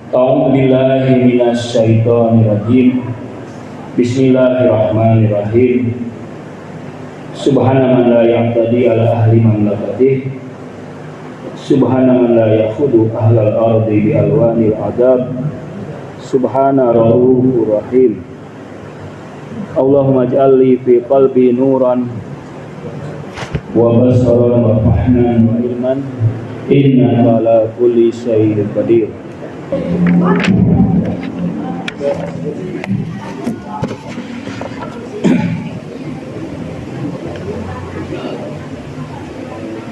A'udzu billahi minasy syaithanir rajim. Bismillahirrahmanirrahim. Subhana man la yaqtadi ala ahli mamlakatih. Subhana man la yakhudu ahlal ardi bi alwanil adab. Subhana rabbur rahim. Allahumma ij'alli fi qalbi nuran wa basaran wa fahman wa ilman innaka ala kulli syai'in qadir.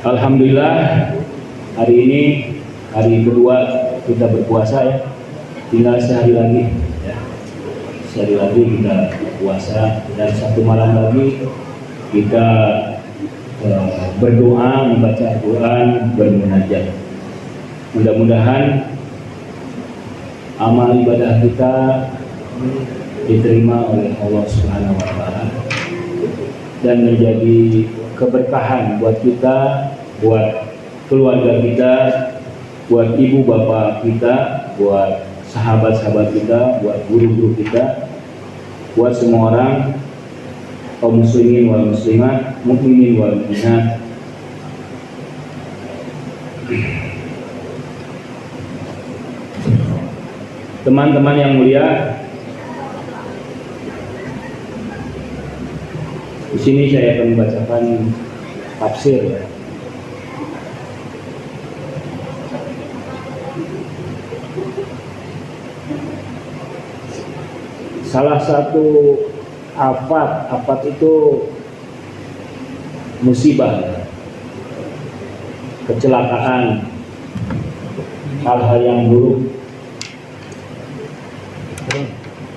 Alhamdulillah, hari ini hari kedua kita berpuasa ya. Tinggal sehari lagi ya. Sehari lagi kita berpuasa dan satu malam lagi kita berdoa, membaca Al-Quran, bermunajat. Mudah-mudahan amal ibadah kita diterima oleh Allah Subhanahu wa Ta'ala dan menjadi keberkahan buat kita, buat keluarga kita, buat ibu bapak kita, buat sahabat-sahabat kita, buat guru-guru kita, buat semua orang, kaum muslimin wal muslimat, mukminin wal mukminat. Teman-teman yang mulia, di sini saya akan membacakan tafsir ya. Salah satu afat itu musibah, kecelakaan, hal-hal yang buruk.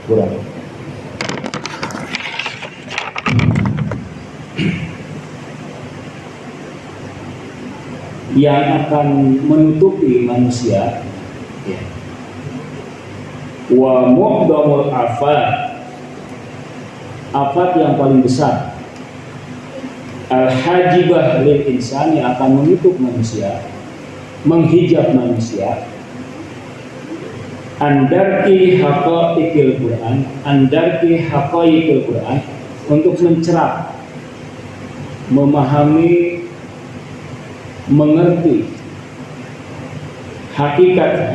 Kurang. Yang akan menutupi manusia ya. Wa mu'dhamul afat yang paling besar al-hajibah lil insani, akan menutup manusia, menghijab manusia, andarki haqaiqil Quran, untuk mencerap, memahami, mengerti hakikat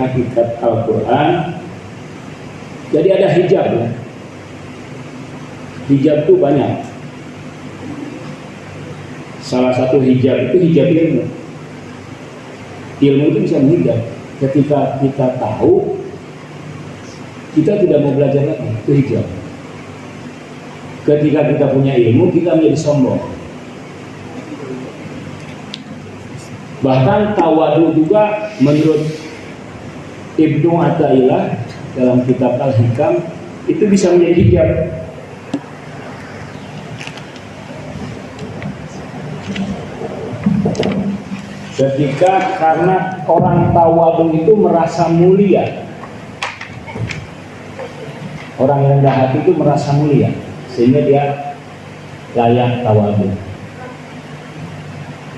Al-Quran. Jadi ada hijab ya. Hijab itu banyak. Salah satu hijab itu hijab ilmu. Ilmu itu bisa menghijab. Ketika kita tahu, kita tidak mau belajar lagi, itu hijab. Ketika kita punya ilmu, kita menjadi sombong. Bahkan tawadu juga menurut Ibnu Athaillah dalam kitab Al-Hikam itu bisa menjadi hijab. Ketika karena orang tawadu itu merasa mulia, orang yang rendah hati itu merasa mulia, sehingga dia layak tawadu.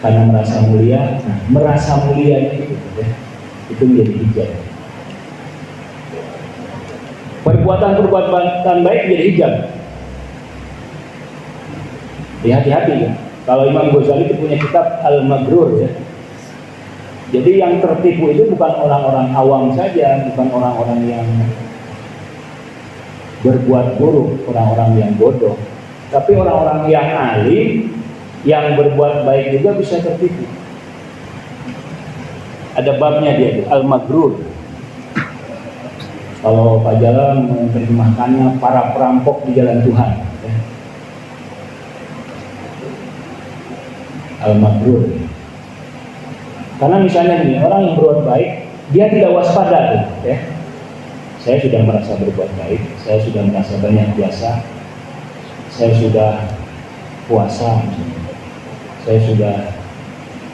Karena merasa mulia, merasa mulia itu ya, itu menjadi hijab. Perbuatan baik menjadi hijab. Hati-hati ya. Kalau Imam Ghazali itu punya kitab Al-Maghrur ya. Jadi yang tertipu itu bukan orang-orang awam saja, bukan orang-orang yang berbuat buruk, orang-orang yang bodoh, tapi orang-orang yang alim, yang berbuat baik juga bisa tertipu. Ada babnya dia tuh, Al-Maghrur. Kalau Pak Jalan menerjemahkannya para perampok di jalan Tuhan ya. Al-Maghrur. Karena misalnya gini, orang yang berbuat baik, dia tidak waspada tuh ya. Saya sudah merasa berbuat baik, saya sudah merasa banyak biasa, saya sudah puasa, saya sudah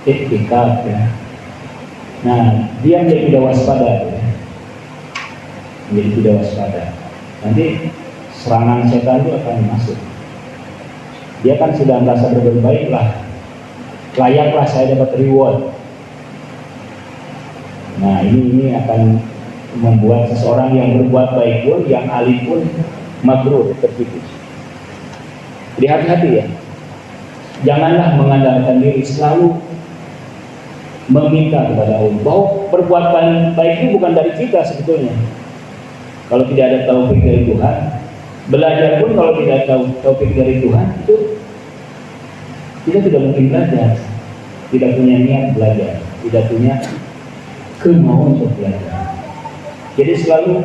iktikaf ya. Nah, dia menjadi tidak waspada ya. Menjadi tidak waspada. Nanti serangan setan itu akan masuk. Dia kan sudah merasa berbuat baik lah, layaklah saya dapat reward. Nah ini akan membuat seseorang yang berbuat baik pun, yang alim pun magrur, tertipu. Jadi hati-hati ya. Janganlah mengandalkan diri, selalu meminta kepada Allah. Bahwa berbuat baik itu bukan dari kita sebetulnya. Kalau tidak ada taufik dari Tuhan, belajar pun kalau tidak tahu taufik dari Tuhan, itu kita tidak mungkin belajar. Tidak punya niat belajar, tidak punya kemauan untuk belajar. Jadi selalu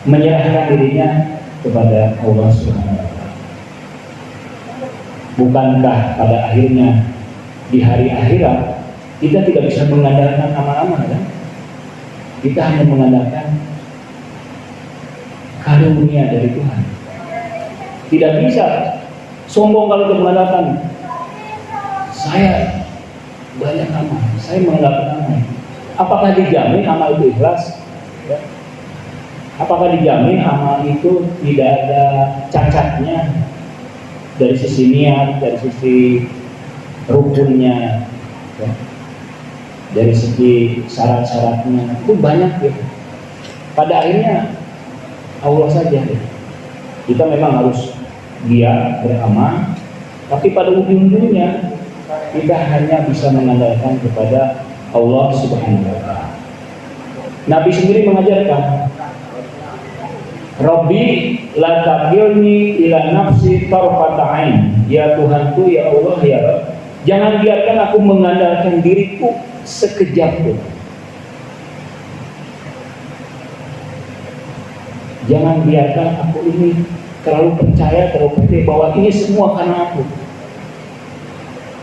menyerahkan dirinya kepada Allah Subhanahu wa Ta'ala. Bukankah pada akhirnya di hari akhirat kita tidak bisa mengandalkan amal-amal, kan? Kita hanya mengandalkan karunia dari Tuhan. Tidak bisa sombong kalau mengandalkan saya banyak amal, saya mengandalkan amal. Apakah dijamin amal itu ikhlas? Ya. Apakah dijamin amal itu tidak ada cacatnya dari sisi niat, dari sisi rukunnya, ya, dari segi syarat-syaratnya? Itu banyak ya. Pada akhirnya Allah saja ya. Kita memang harus giat beramal, tapi pada ujung-ujungnya kita hanya bisa mengandalkan kepada Allah Subhanahu wa Ta'ala. Nabi sendiri mengajarkan, Rabbi la takilni ila nafsi tarfata ain. Ya Tuhanku, ya Allah, ya Rabb, jangan biarkan aku mengandalkan diriku sekejap pun. Jangan biarkan aku ini terlalu percaya bahwa ini semua karena aku.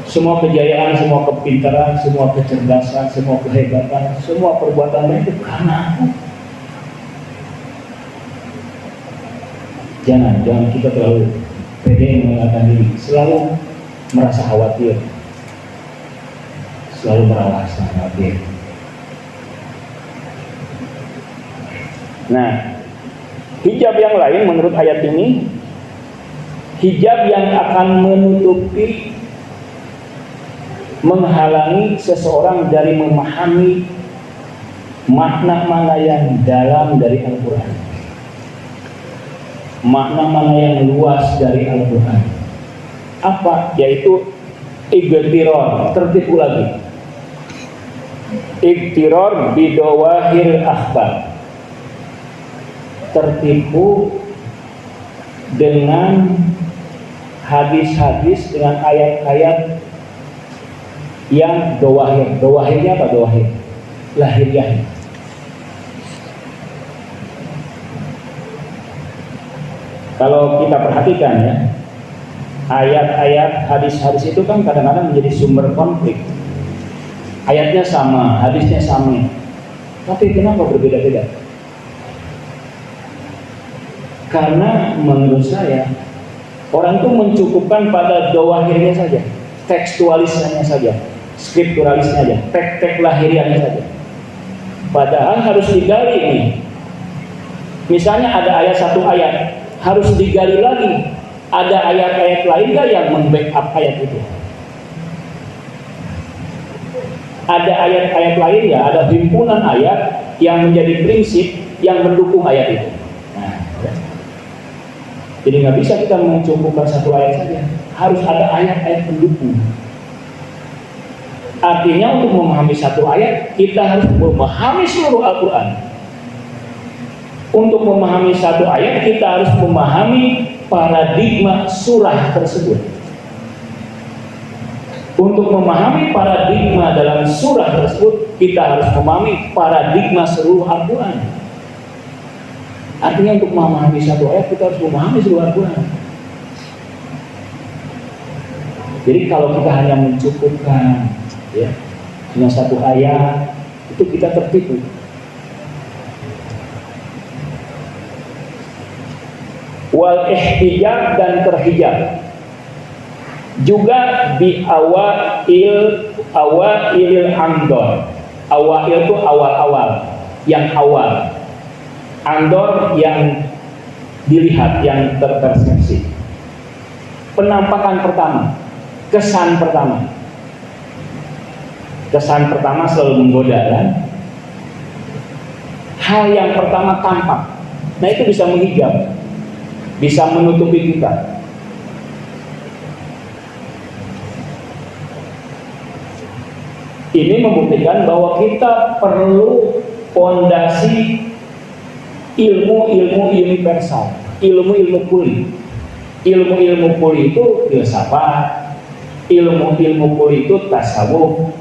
Semua kejayaan, semua kepintaran, semua kecerdasan, semua kehebatan, semua perbuatan itu karena aku. Jangan kita terlalu pede mengatakan diri, selalu merasa khawatir, selalu merasa khawatir. Nah, hijab yang lain menurut ayat ini, hijab yang akan menutupi, menghalangi seseorang dari memahami makna-makna yang dalam dari Al-Quran, makna-makna yang luas dari Al-Quran. Apa? Yaitu igtiror, tertipu lagi. Igtiror bidawahir akhbar, tertipu dengan hadis-hadis, dengan ayat-ayat yang dawahir. Dawahirnya apa? Dawahir lahiriah. Kalau kita perhatikan ya, ayat-ayat hadis-hadis itu kan kadang-kadang menjadi sumber konflik. Ayatnya sama, hadisnya sama, tapi kenapa berbeda-beda? Karena menurut saya orang itu mencukupkan pada dawahirnya saja, tekstualisnya saja, skripturalisnya saja, tek-tek lahiriahnya saja. Padahal harus digali nih. Misalnya ada ayat, satu ayat, harus digali lagi. Ada ayat-ayat lain nggak yang membackup ayat itu? Ada ayat-ayat lain ya, ada himpunan ayat yang menjadi prinsip yang mendukung ayat itu. Nah, jadi nggak bisa kita mencukupkan satu ayat saja, harus ada ayat-ayat pendukung. Artinya untuk memahami satu ayat, kita harus memahami seluruh Al-Quran. Untuk memahami satu ayat, kita harus memahami paradigma surah tersebut. Untuk memahami paradigma dalam surah tersebut, kita harus memahami paradigma seluruh Al-Quran. Artinya untuk memahami satu ayat, kita harus memahami seluruh Al-Quran. Jadi kalau kita hanya mencukupkan ya, dengan satu ayat, itu kita tertipu. Wal ihtijab, dan terhijab juga di awailil andor. Awail itu awal-awal, yang awal. Andor yang dilihat, yang terpersepsi. Penampakan pertama, kesan pertama. Kesan pertama selalu menggoda kan? hal yang pertama tampak. Nah itu bisa menghijab, bisa menutupi kita. Ini membuktikan bahwa kita perlu fondasi ilmu-ilmu universal, ilmu-ilmu kuli. Ilmu-ilmu kuli itu filsafat, ilmu-ilmu kuli itu tasawuf,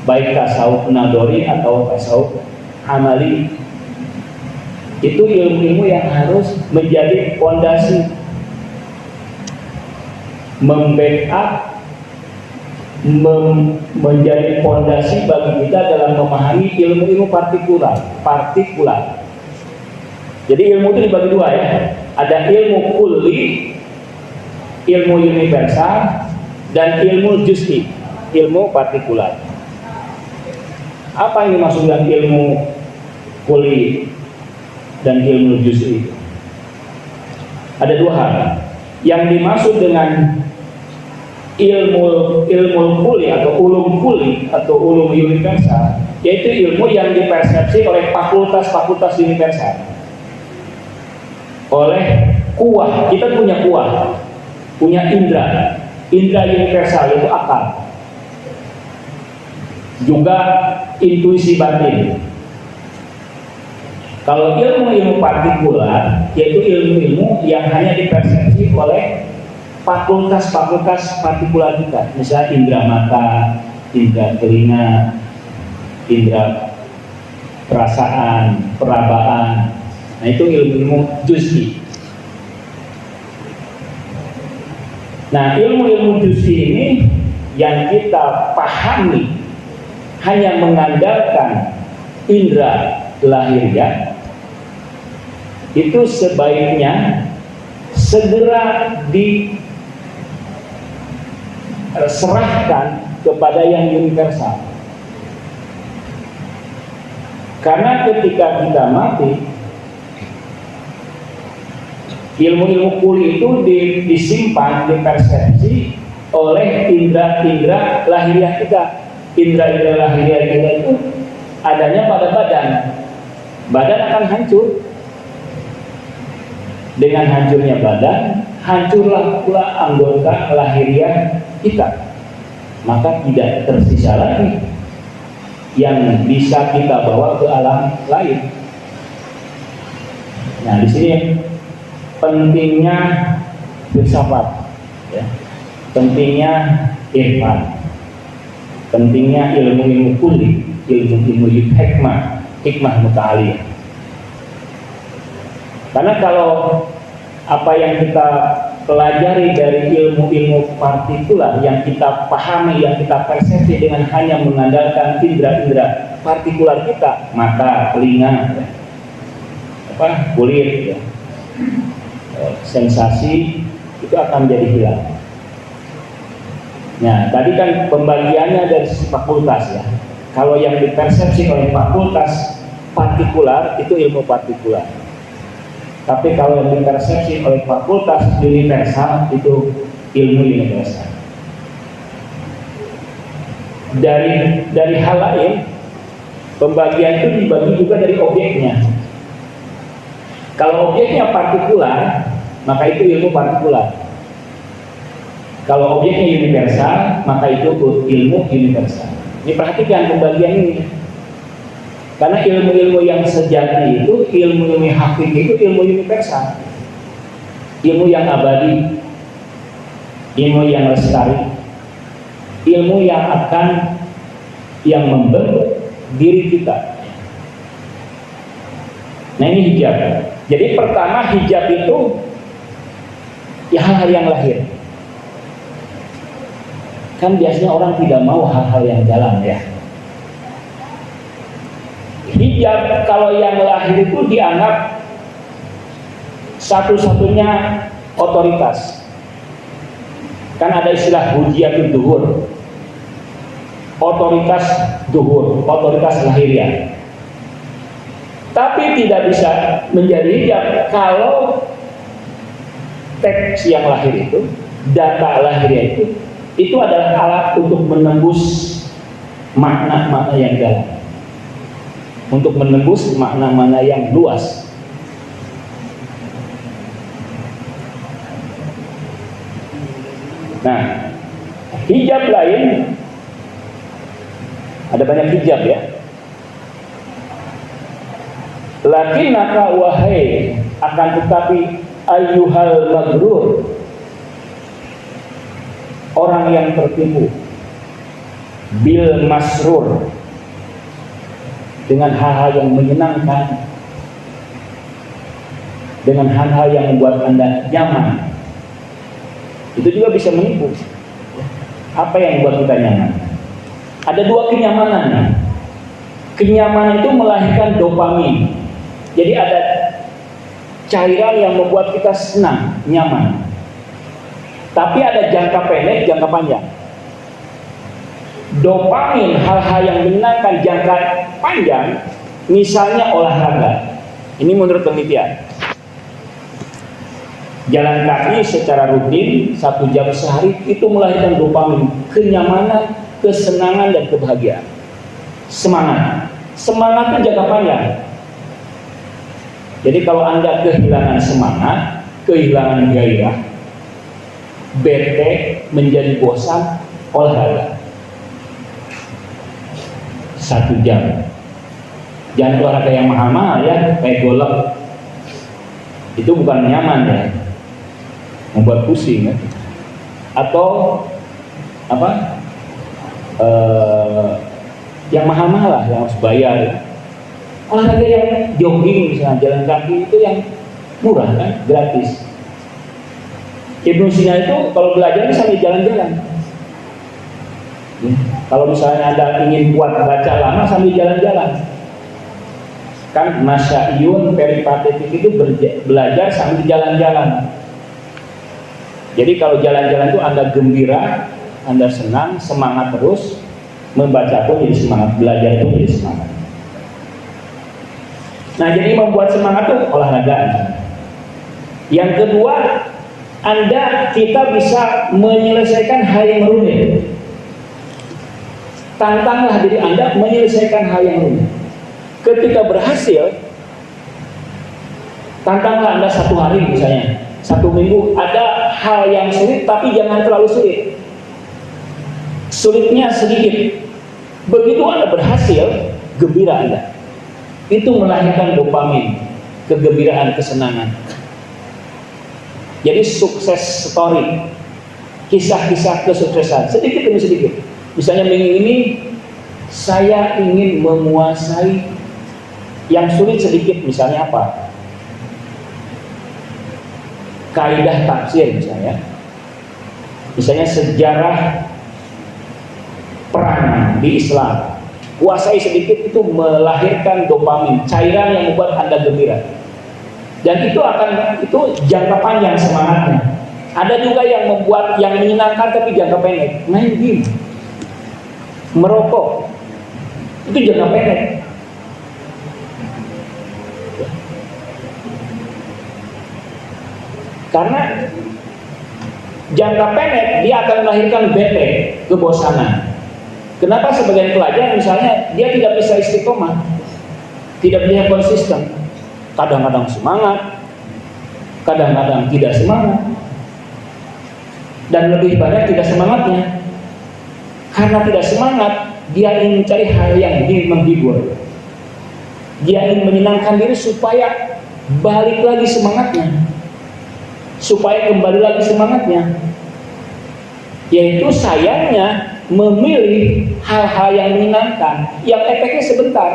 baik tasawuf nadori atau tasawuf amali. Itu ilmu-ilmu yang harus menjadi fondasi, membackup, menjadi fondasi bagi kita dalam memahami ilmu-ilmu partikular. Jadi ilmu itu dibagi dua ya. Ada ilmu kulli, ilmu universal, dan ilmu juz'i, ilmu partikular. Apa yang dimaksud dengan ilmu kulli dan ilmu juz'i? Ada dua hal. Yang dimaksud dengan ilmu kulli atau ulum kulli atau ulum universal, yaitu ilmu yang dipersepsi oleh fakultas-fakultas universal, oleh kuah. Kita punya kuah, punya indra universal, yaitu akal, juga intuisi batin. Kalau ilmu-ilmu partikular, yaitu ilmu-ilmu yang hanya dipersepsi oleh fakultas-fakultas partikular kita, misalnya indra mata, indra telinga, indra perasaan, perabaan. Nah itu ilmu-ilmu juz'i. Nah ilmu-ilmu juz'i ini yang kita pahami hanya mengandalkan indra lahiriah, itu sebaiknya segera diserahkan kepada yang universal. Karena ketika kita mati, ilmu-ilmu kuli itu disimpan, dipersepsi oleh indra-indra lahiriah kita. Indra-indra lahiriah kita itu adanya pada badan. Badan akan hancur. Dengan hancurnya badan, hancurlah pula anggota lahiriah kita. Maka tidak tersisa lagi yang bisa kita bawa ke alam lain. Nah, di sini pentingnya filsafat, ya. Pentingnya irfan, pentingnya ilmu-ilmu kuli, ilmu-ilmu hikmah muta'aliyah. Karena kalau apa yang kita pelajari dari ilmu-ilmu partikular, yang kita pahami, yang kita persepsi dengan hanya mengandalkan indra-indra partikular kita, mata, telinga, kulit, ya, sensasi, itu akan jadi hilang. Nah, tadi kan pembagiannya dari sisi fakultas ya. Kalau yang dipersepsi oleh fakultas partikular itu ilmu partikular. Tapi kalau yang dipersepsi oleh fakultas universal itu ilmu universal. Dari hal lain, pembagian itu dibagi juga dari objeknya. Kalau objeknya partikular, maka itu ilmu partikular. Kalau objeknya universal, maka itu ilmu universal. Ini perhatikan pembagian ini. Karena ilmu-ilmu yang sejati itu, ilmu-ilmu hakiki itu ilmu universal, ilmu yang abadi, ilmu yang lestari, ilmu yang akan membentuk diri kita. Nah ini hijab. Jadi pertama hijab itu ya hal-hal yang lahir. Kan biasanya orang tidak mau hal-hal yang dalam ya. Hijab kalau yang lahir itu dianggap satu-satunya otoritas. Kan ada istilah hujiatul duhur, otoritas duhur, otoritas lahiriah. Tapi tidak bisa menjadi hijab kalau teks yang lahir itu, data lahiriah itu adalah alat untuk menembus makna-makna yang dalam. untuk menembus makna-makna yang luas. Nah, hijab lain, ada banyak hijab ya. Lakinnaka wahai, akan tetapi ayyuhal magrur, orang yang tertipu, bil masrur, dengan hal-hal yang menyenangkan, dengan hal-hal yang membuat Anda nyaman, itu juga bisa menipu. Apa yang membuat kita nyaman? Ada dua kenyamanan. Kenyamanan itu melahirkan dopamin. Jadi ada cairan yang membuat kita senang, nyaman. Tapi ada jangka pendek, jangka panjang. Dopamin, hal-hal yang menyenangkan jangka panjang, misalnya olahraga. Ini menurut penelitian. Jalan kaki secara rutin 1 jam sehari itu melahirkan dopamin, kenyamanan, kesenangan, dan kebahagiaan. Semangat itu jangka panjang. Jadi kalau Anda kehilangan semangat, kehilangan gairah, bete, menjadi bosan, olahraga 1 jam. Jangan olahraga yang mahal-mahal ya, kayak golf. Itu bukan nyaman ya, membuat pusing ya. Atau apa? Yang mahal-mahal lah, yang harus bayar ya. Olahraga yang jogging misalnya, jalan kaki itu yang murah kan, gratis. Ibnu Sina itu kalau belajar sambil jalan-jalan. Kalau misalnya Anda ingin kuat baca lama sambil jalan-jalan. Kan Masya'iyun peripatetik itu belajar sambil jalan-jalan. Jadi kalau jalan-jalan itu Anda gembira, Anda senang, semangat terus, membaca pun jadi semangat, belajar pun jadi semangat. Nah, jadi membuat semangat itu olahraga. Yang kedua, kita bisa menyelesaikan hal yang rumit. Tantanglah diri Anda menyelesaikan hal yang rumit. Ketika berhasil, tantanglah Anda 1 hari misalnya, 1 minggu ada hal yang sulit, tapi jangan terlalu sulit. Sulitnya sedikit. Begitu Anda berhasil, gembira Anda. Itu melahirkan dopamin, kegembiraan, kesenangan. Jadi sukses story, kisah-kisah kesuksesan, sedikit demi sedikit. Misalnya minggu ini saya ingin menguasai yang sulit sedikit, misalnya apa? Kaidah tafsir misalnya. Misalnya sejarah perang di Islam. Kuasai sedikit, itu melahirkan dopamin, cairan yang membuat Anda gembira. Dan itu jangka panjang semangatnya. Ada juga yang membuat yang menyenangkan tapi jangka pendek, main game, merokok, itu jangka pendek. Karena jangka pendek dia akan melahirkan bete, kebosanan. Kenapa sebagian pelajar misalnya dia tidak bisa istiqomah, tidak bisa konsisten, kadang-kadang semangat, kadang-kadang tidak semangat, dan lebih banyak tidak semangatnya. Karena tidak semangat, dia ingin mencari hal yang menghibur, dia ingin menyenangkan diri supaya balik lagi semangatnya, supaya kembali lagi semangatnya. Yaitu sayangnya memilih hal-hal yang menyenangkan, yang efeknya sebentar.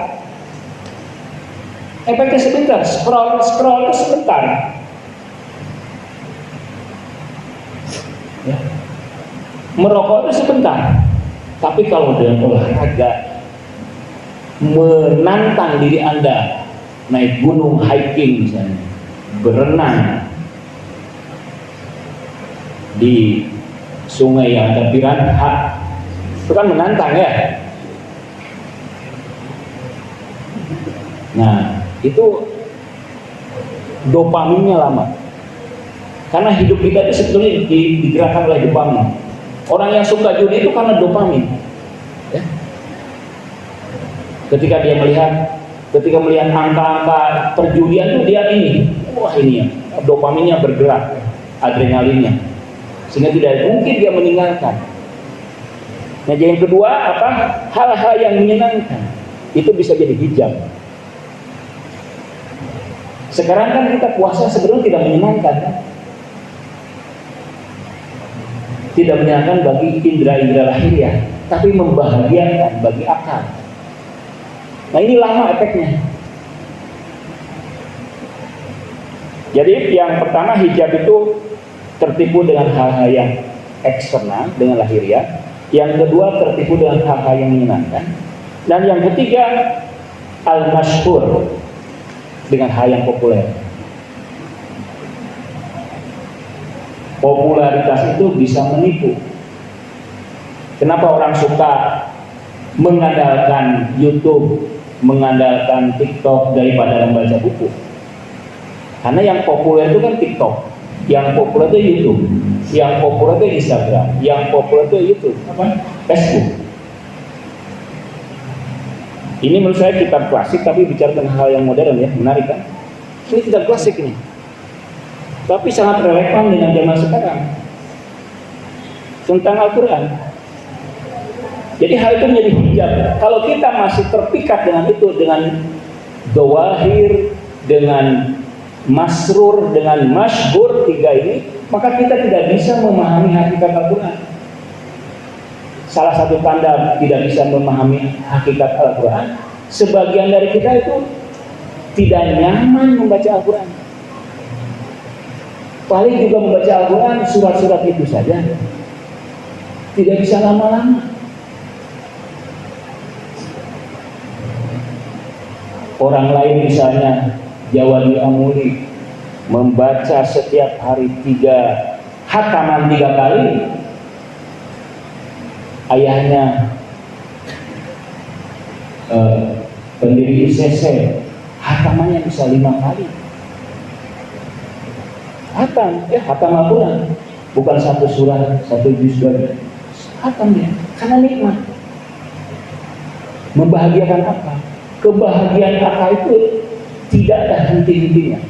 Efeknya sebentar, scroll itu sebentar. Ya. Merokok itu sebentar. Tapi kalau dengan olahraga, menantang diri Anda, naik gunung, hiking misalnya, berenang di sungai yang ada piranha, itu kan menantang ya. Nah, itu dopaminnya lama. Karena hidup kita itu sebetulnya digerakkan oleh dopamin. Orang yang suka judi itu karena dopamin. Ya. Ketika dia melihat Ketika melihat angka-angka perjudian tuh dia ini, wah ini ya, dopaminnya bergerak, adrenalinnya, sehingga tidak mungkin dia meninggalkan. Nah, yang kedua apa? Hal-hal yang menyenangkan itu bisa jadi hijab. Sekarang kan kita puasa sebenarnya tidak menyenangkan, kan? Tidak menyenangkan bagi indera-indera lahiriah, tapi membahagiakan bagi akal. Nah, ini lama efeknya. Jadi yang pertama, hijab itu tertipu dengan hal-hal yang eksternal, dengan lahiriah. Yang kedua, tertipu dengan hal-hal yang menyenangkan. Dan yang ketiga, al-masyhur, dengan hal yang populer. Popularitas itu bisa menipu. Kenapa orang suka mengandalkan YouTube, mengandalkan TikTok daripada membaca buku? Karena yang populer itu kan TikTok, yang populer itu YouTube, yang populer itu Instagram, yang populer itu YouTube, Facebook. Ini menurut saya kitab klasik, tapi bicara tentang hal yang modern ya, menarik kan? Ini kitab klasik ini, tapi sangat relevan dengan zaman sekarang tentang Al-Quran. Jadi hal itu menjadi hijab. Kalau kita masih terpikat dengan itu, dengan dawahir, dengan masrur, dengan masyhur, tiga ini, maka kita tidak bisa memahami hakikat Al-Quran. Salah satu tanda tidak bisa memahami hakikat Al-Quran, sebagian dari kita itu tidak nyaman membaca Al-Quran. Paling juga membaca Al-Quran surat-surat itu saja, tidak bisa lama-lama. Orang lain misalnya Jawadi Amuli membaca setiap hari 3 khataman 3 kali. Ayahnya pendiri ICC khatamannya bisa 5 kali. Khatam Al-Quran, bukan satu surat, satu juz saja. Khatam dia, karena nikmat. Membahagiakan apa? Kebahagiaan akal itu tidak ada henti-hentinya.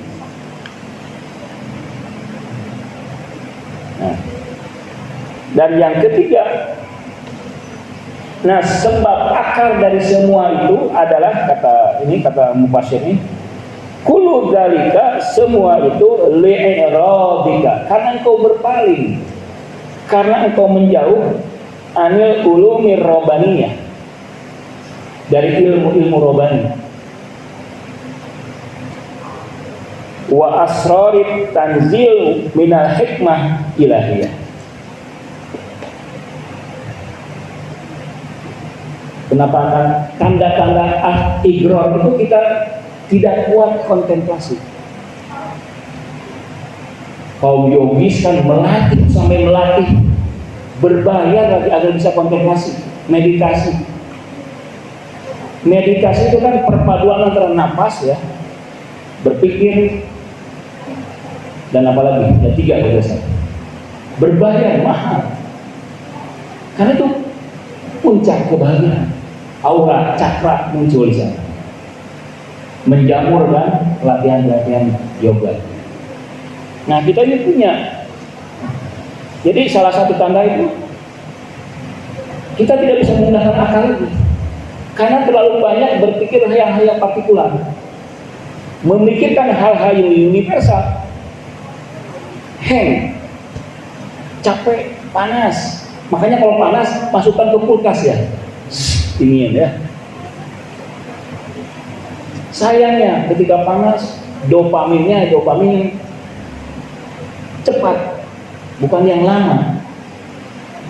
Nah, dan yang ketiga, nah sebab akar dari semua itu adalah kata mufassir ini, kullu dzalika, semua itu li'irabika, karena engkau berpaling, karena engkau menjauh anil ulumir robbaniyah, dari ilmu-ilmu robani, wa asrarit tanzil minal hikmah ilahiyah. Kenapa tanda-tanda igrar itu kita tidak kuat kontemplasi? Kaum yogis kan melatih sampai melatih, berbayar lagi agar bisa kontemplasi, meditasi. Meditasi itu kan perpaduan antara napas ya, berpikir, dan apalagi ada 3 berdasar. Berbayar mahal, karena itu puncak kebahagiaan. Aura cakra muncul di sana, menjamur kan latihan-latihan yoga. Nah kita ini punya. Jadi salah satu tanda itu kita tidak bisa menggunakan akal lagi, karena terlalu banyak berpikir hal-hal partikular, memikirkan hal-hal yang universal. Capek, panas. Makanya kalau panas masukkan ke kulkas ya, dingin ya. Sayangnya ketika panas dopamin cepat, bukan yang lama.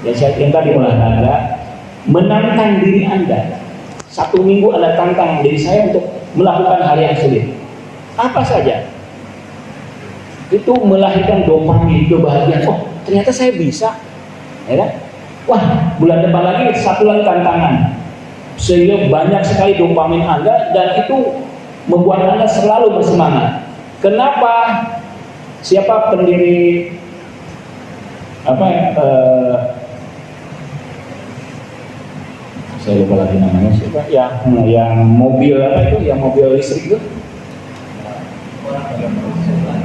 Ya saya yang tadi olahraga, menantang diri Anda. 1 minggu Anda tantang diri saya untuk melakukan hal yang sulit. Apa saja? Itu melahirkan dopamin, kebahagiaan. Oh, ternyata saya bisa. Ya kan? Wah, bulan depan lagi 1 lagi tantangan. Sehingga banyak sekali dopamin Anda, dan itu membuat Anda selalu bersemangat. Kenapa? Siapa pendiri saya lupa lagi namanya siapa, yang mobil apa itu, yang mobil listrik itu,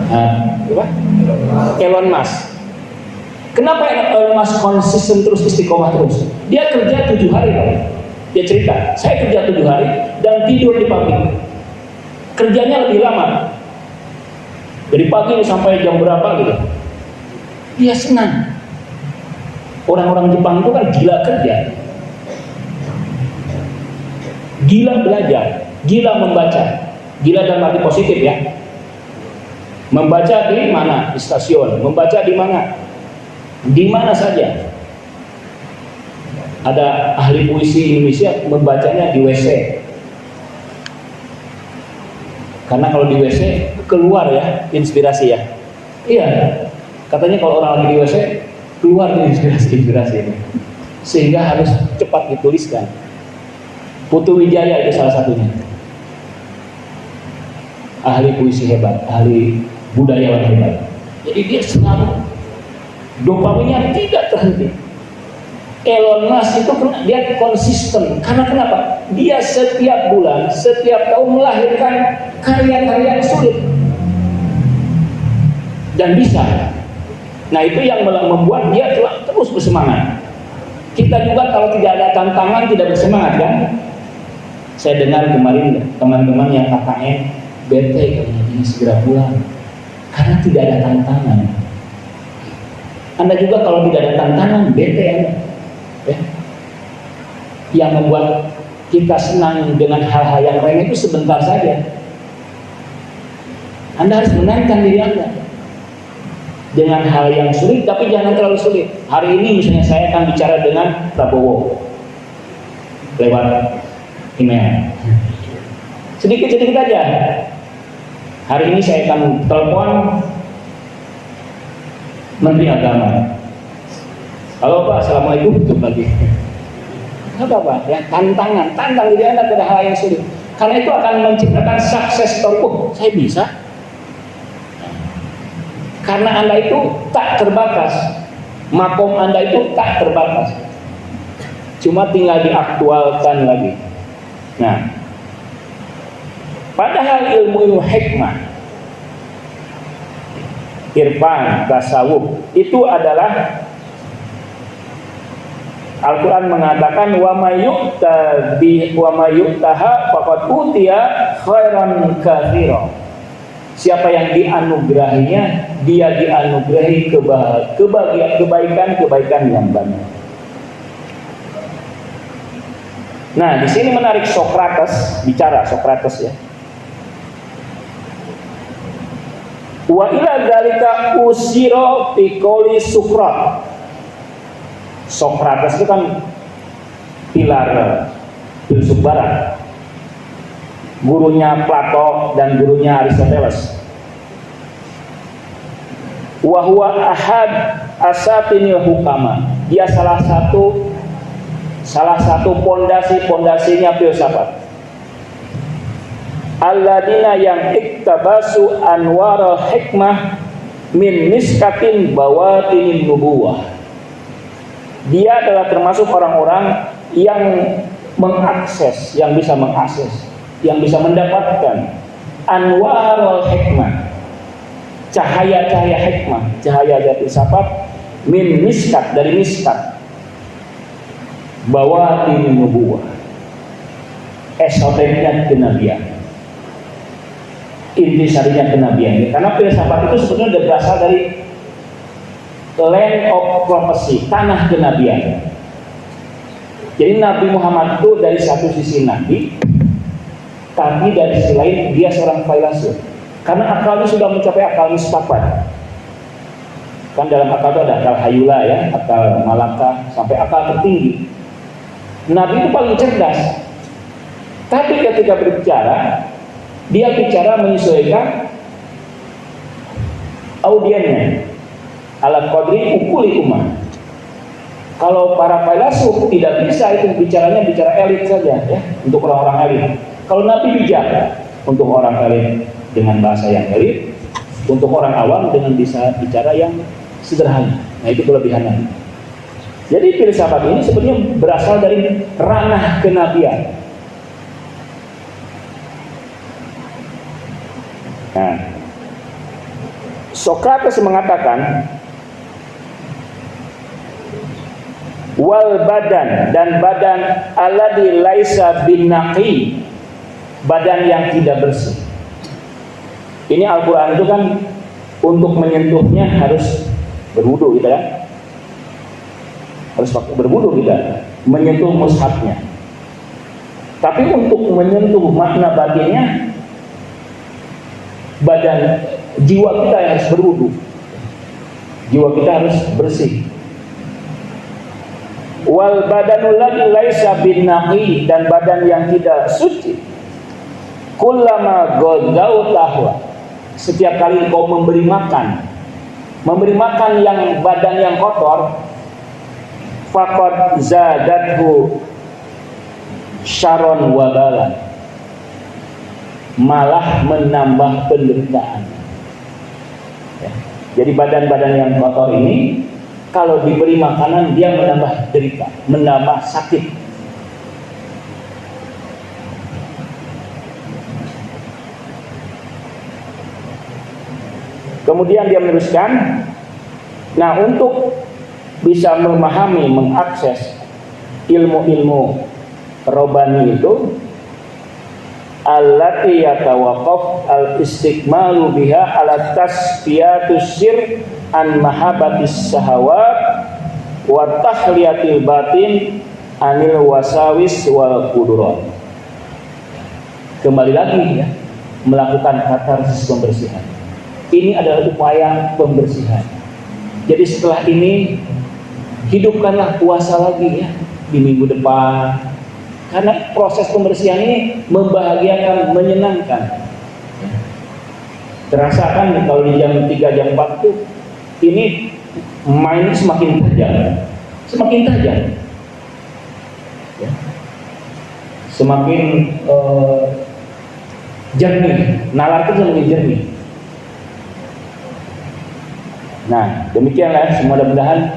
apa? Elon Musk. Kenapa Elon Musk konsisten terus, istiqomah terus? Dia kerja 7 hari, dia cerita, saya kerja 7 hari dan tidur di pabrik. Kerjanya lebih lama, dari pagi sampai jam berapa gitu. Dia senang. Orang-orang Jepang itu kan gila kerja, gila belajar, gila membaca. Gila dalam arti positif ya. Membaca di mana? Di stasiun. Membaca di mana? Di mana saja. Ada ahli puisi Indonesia membacanya di WC. Karena kalau di WC keluar ya inspirasi ya. Iya. Katanya kalau orang lagi di WC keluar inspirasi ini. Sehingga harus cepat dituliskan. Putu Wijaya itu salah satunya. Ahli puisi hebat, ahli budayawan hebat. Jadi dia selalu dopaminnya tidak terhenti. Elon Musk itu dia konsisten. Karena kenapa? Dia setiap bulan, setiap tahun melahirkan karya-karya yang sulit dan bisa. Nah itu yang membuat dia terus bersemangat. Kita juga kalau tidak ada tantangan tidak bersemangat kan? Saya dengar kemarin teman-teman yang KKN bete katanya ini segera pulang karena tidak ada tantangan. Anda juga kalau tidak ada tantangan bete Anda. Ya. Yang membuat kita senang dengan hal-hal yang remeh itu sebentar saja. Anda harus menantang diri Anda dengan hal yang sulit, tapi jangan terlalu sulit. Hari ini misalnya saya akan bicara dengan Prabowo lewat email. Sedikit-sedikit aja. Hari ini saya akan telepon Menteri Agama. Halo Pak, Assalamualaikum. Tutup lagi. Apa Pak? Ya tantang diri Anda pada hal yang sulit. Karena itu akan menciptakan sukses story. Saya bisa. Karena Anda itu tak terbatas. Makom Anda itu tak terbatas. Cuma tinggal diaktualkan lagi. Nah, padahal ilmu hikmah, irfan, tasawuf itu adalah Al-Quran mengatakan wa mayyuktaha faqad utiya khairan katsira. Siapa yang dianugerahinya, dia dianugerahi kebaikan yang banyak. Nah, di sini menarik Sokrates bicara, Sokrates ya. Wa ila dzalika usira fi qouli Sukrat. Sokrates itu kan pilar filsuf barat. Gurunya Plato dan gurunya Aristoteles. Wa huwa ahad asatinil hukama. Dia salah satu pondasinya filsafat. Alladzina yang iktabasu anwarul hikmah min miskatin bawatinin nubuwah. Dia adalah termasuk orang-orang yang mengakses, yang bisa mengakses, yang bisa mendapatkan anwarul hikmah, cahaya-cahaya hikmah, cahaya dari filsafat min miskat, dari miskat bawatinin nubuwah, esoteriknya kenabian, intisarinya kenabian. Karena filsafat itu sebenarnya berasal dari land of prophecy, tanah kenabian. Jadi Nabi Muhammad itu dari satu sisi Nabi, tapi dari sisi lain dia seorang filsuf. Karena akalnya sudah mencapai akal mustafat. Kan dalam akal itu ada akal hayula ya, akal malaka, sampai akal tertinggi. Nabi itu paling cerdas. Tapi ketika berbicara, dia bicara menyesuaikan audiennya. Ala qadri ukuli umat. Kalau para filsuf tidak bisa itu bicara elit saja ya, untuk orang-orang elit. Kalau Nabi bicara untuk orang elit dengan bahasa yang elit, untuk orang awam dengan bisa bicara yang sederhana. Nah itu kelebihan Nabi. Jadi filsafat ini sebenarnya berasal dari ranah kenabian. Nah, Sokrates mengatakan wal badan, dan badan alladzi laisa bin naqi, badan yang tidak bersih. Ini Al-Qur'an itu kan untuk menyentuhnya harus berwudu gitu kan? Harus berwudu kita menyentuh mushafnya. Tapi untuk menyentuh makna batinnya, badan jiwa kita yang harus berwudu. Jiwa kita harus bersih. Wal badanul ladzi laisa bin naqi, dan badan yang tidak suci. Kullama ghadawtahu, setiap kali kau memberi makan yang badan yang kotor, faqad zadathu syaron wabalan, malah menambah penderitaan. Ya. Jadi badan-badan yang kotor ini kalau diberi makanan dia menambah derita, menambah sakit. Kemudian dia meneruskan, nah untuk bisa memahami, mengakses ilmu-ilmu robani itu, allati yatawaqqaf al-istiqmalu biha ala tasfiyatus sir an mahabbatis sahawat wa tahliyatil batin anil wasawis wal qudurat. Kembali lagi ya, melakukan katarsis pembersihan. Ini adalah upaya pembersihan. Jadi setelah ini hidupkanlah puasa lagi ya di minggu depan, karena proses pembersihan ini membahagiakan, menyenangkan. Terasa kan kalau di jam 3 jam 4 itu ini main semakin tajam, ya. Semakin jernih, nalar itu semakin jernih. Nah, demikianlah, mudah-mudahan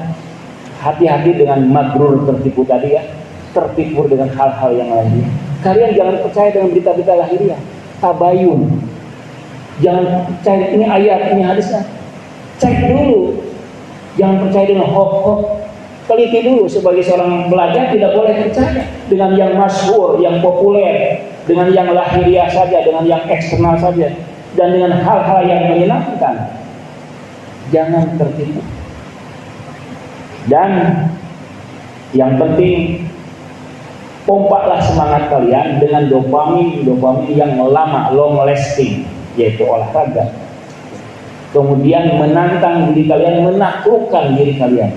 hati-hati dengan magrur, tertipu tadi ya, tertipu dengan hal-hal yang lainnya. Kalian jangan percaya dengan berita-berita lahiriah, tabayun. Jangan percaya ini ayat, ini hadisnya. Cek dulu. Jangan percaya dengan hoax-hoax. Teliti dulu. Sebagai seorang pelajar tidak boleh percaya dengan yang masyhur, yang populer, dengan yang lahiriah saja, dengan yang eksternal saja, dan dengan hal-hal yang menyenangkan. Jangan tertipu. Dan yang penting, pompaklah semangat kalian dengan dopamin yang lama, long lasting, yaitu olahraga. Kemudian menantang diri kalian, menaklukkan diri kalian,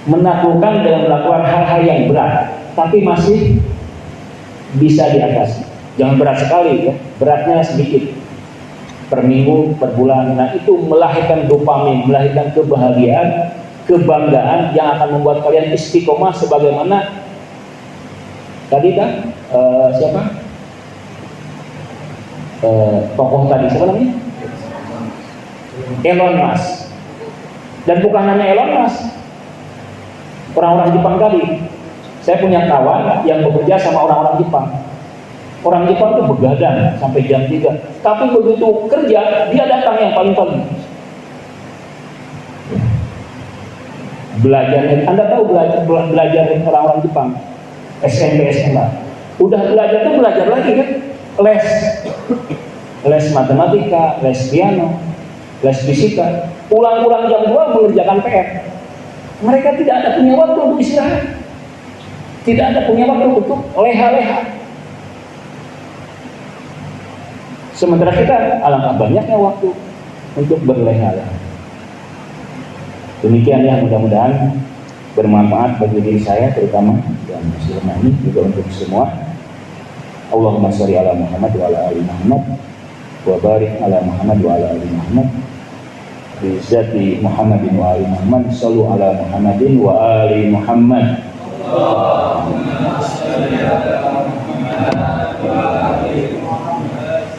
menaklukkan dengan melakukan hal-hal yang berat, tapi masih bisa diatasi. Jangan berat sekali ya, beratnya sedikit. Per minggu, per bulan. Nah itu melahirkan dopamin, melahirkan kebahagiaan, kebanggaan yang akan membuat kalian istiqomah sebagaimana tadi kan siapa? Tokoh tadi siapa namanya? Elon Musk. Dan bukan hanya Elon Musk, orang-orang Jepang tadi. Saya punya kawan yang bekerja sama orang-orang Jepang. Orang Jepang itu begadang sampai jam 3. Tapi begitu kerja, dia datang yang paling pagi. Belajarnya, Anda tahu belajar orang-orang Jepang, SMP, SMA. Udah belajar tuh belajar lagi kan? Les matematika, les piano, les fisika. Pulang-pulang jam 2 mengerjakan PR. Mereka tidak ada punya waktu untuk istirahat. Tidak ada punya waktu untuk leha-leha. Sementara kita alangkah banyaknya waktu untuk berleha-leha. Demikian ya, mudah-mudahan bermanfaat bagi diri saya terutama, dan muslimah ini juga untuk semua. Allahumma sholli ala Muhammad wa ala ali Muhammad wa barik ala Muhammad wa ala ali Muhammad bi zati Muhammadin wa ali Muhammad. Shallu ala Muhammadin wa ali Muhammad. Allahumma sholli ala Muhammad wa ali Muhammad.